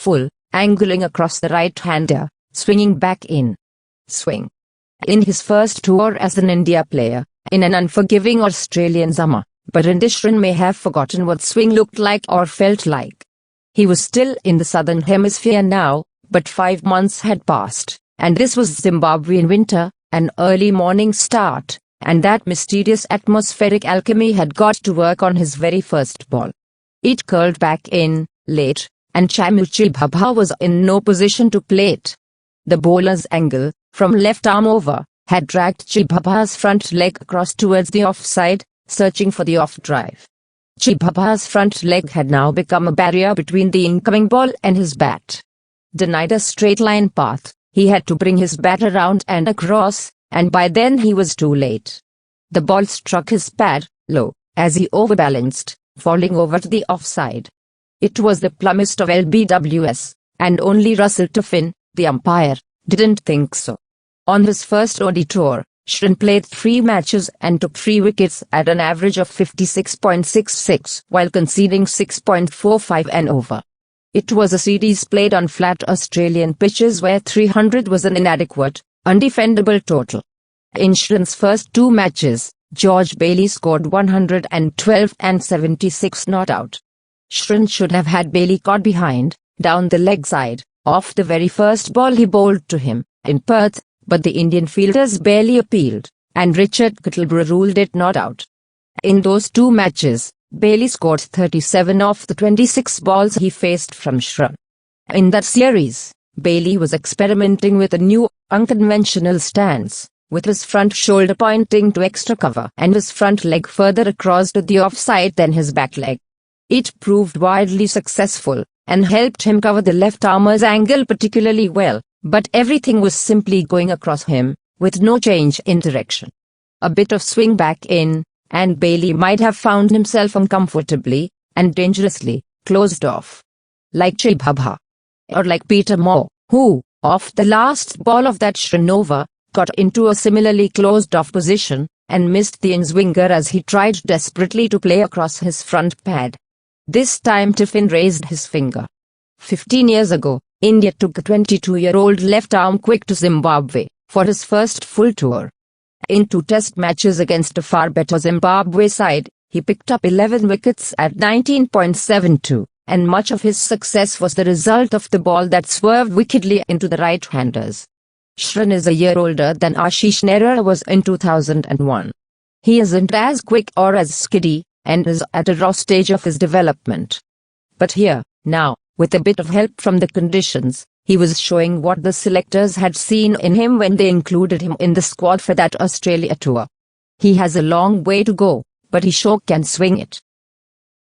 full, angling across the right-hander, swinging back in. Swing. In his first tour as an India player, in an unforgiving Australian summer, Barinder Sran may have forgotten what swing looked like or felt like. He was still in the southern hemisphere now, but 5 months had passed, and this was Zimbabwean winter, an early morning start, and that mysterious atmospheric alchemy had got to work on his very first ball. It curled back in, late, and Chibhabha was in no position to play it. The bowler's angle, from left arm over, had dragged Chibhabha's front leg across towards the offside, searching for the off-drive. Chibhabha's front leg had now become a barrier between the incoming ball and his bat. Denied a straight-line path, he had to bring his bat around and across, and by then he was too late. The ball struck his pad, low, as he overbalanced, falling over to the offside. It was the plummest of LBWS, and only Russell Tuffin, the umpire, didn't think so. On his first ODI tour, Sran played 3 matches and took 3 wickets at an average of 56.66 while conceding 6.45 and over. It was a series played on flat Australian pitches where 300 was an inadequate, undefendable total. In Shran's first 2 matches, George Bailey scored 112 and 76 not out. Sran should have had Bailey caught behind, down the leg side, off the very first ball he bowled to him, in Perth, but the Indian fielders barely appealed, and Richard Kittleborough ruled it not out. In those 2 matches, Bailey scored 37 off the 26 balls he faced from Sran. In that series, Bailey was experimenting with a new, unconventional stance, with his front shoulder pointing to extra cover and his front leg further across to the offside than his back leg. It proved wildly successful, and helped him cover the left-armer's angle particularly well, but everything was simply going across him, with no change in direction. A bit of swing back in, and Bailey might have found himself uncomfortably, and dangerously, closed off. Like Chibhabha. Or like Peter Moore, who, off the last ball of that Sran over, got into a similarly closed-off position, and missed the in-swinger as he tried desperately to play across his front pad. This time Tuffin raised his finger. 15 years ago, India took a 22-year-old left-arm quick to Zimbabwe, for his first full tour. In 2 test matches against a far better Zimbabwe side, he picked up 11 wickets at 19.72, and much of his success was the result of the ball that swerved wickedly into the right-handers. Sran is a year older than Ashish Nehra was in 2001. He isn't as quick or as skiddy, and is at a raw stage of his development. But here, now, with a bit of help from the conditions, he was showing what the selectors had seen in him when they included him in the squad for that Australia tour. He has a long way to go, but he sure can swing it.